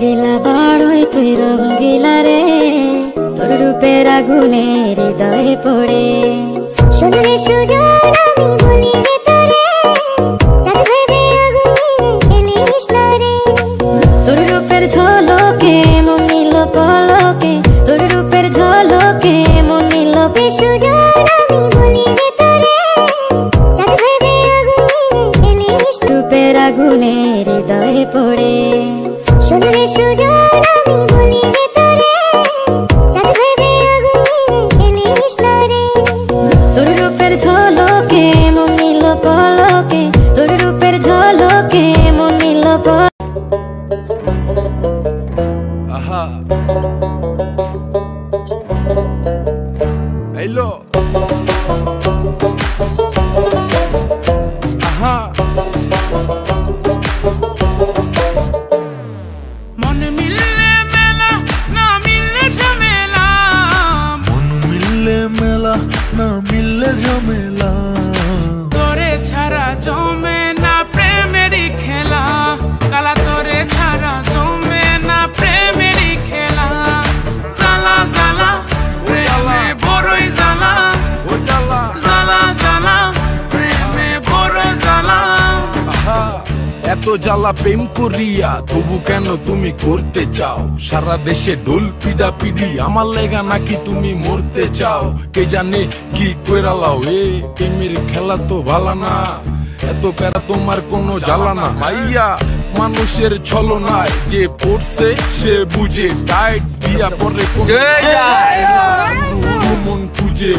রঙ্গিলা বাড়ই তুই রঙ্গিলা রে, তোর রূপের আগুনে হৃদয়ে পড়ে। শোন রে সুজন আমি বলি যে তোরে, চাঁদ ভেবে আগুনে খেলিস না রে। তোর রূপের ঝলকে মন নিল পলকে, তোর রূপের ঝলকে মন নিল সুজন আমি বলি যে তোরে, চাঁদ ভেবে আগুনে খেলিস। রূপের আগুনে হৃদয়ে পড়ে। শোন রে সুজন আমি বলি যে তোরে, চাঁদ ভেবে আগুনে খেলিস না রে। তোর রূপের ঝলকে মন নিল পলকে, তোর রূপের ঝলকে মন নিল আহা হ্যালো আহা মন মিললে মেলা না মিললে ঝামেলা, মন মিললে মেলা না মিললে ঝামেলা। তোরে ছাড়া জমে না প্রেমেরই খেলা, কালা তোরে ছাড়া জমে না প্রেমেরই খেলা। জ্বালা জ্বালা প্রেমে বড়ই জ্বালা, ও জ্বালা জ্বালা জ্বালা প্রেমে বড় জ্বালা। আহা এত জ্বালা প্রেম করিয়া তবু কেন তুমি করতে চাও? সারা দেশে ঢোল পিডা পিডি আমার লেগা নাকি তুমি মরতে চাও? কে জানে কি কইরালাও এ প্রেমের খেলা তো ভালা না, এত প্যারা তোমার কোনো জ্বালা না। মাইয়া মানুষের ছলনায় যে পড়ছে সে বুঝে, টাইট দিয়া পরে মন খুঁজে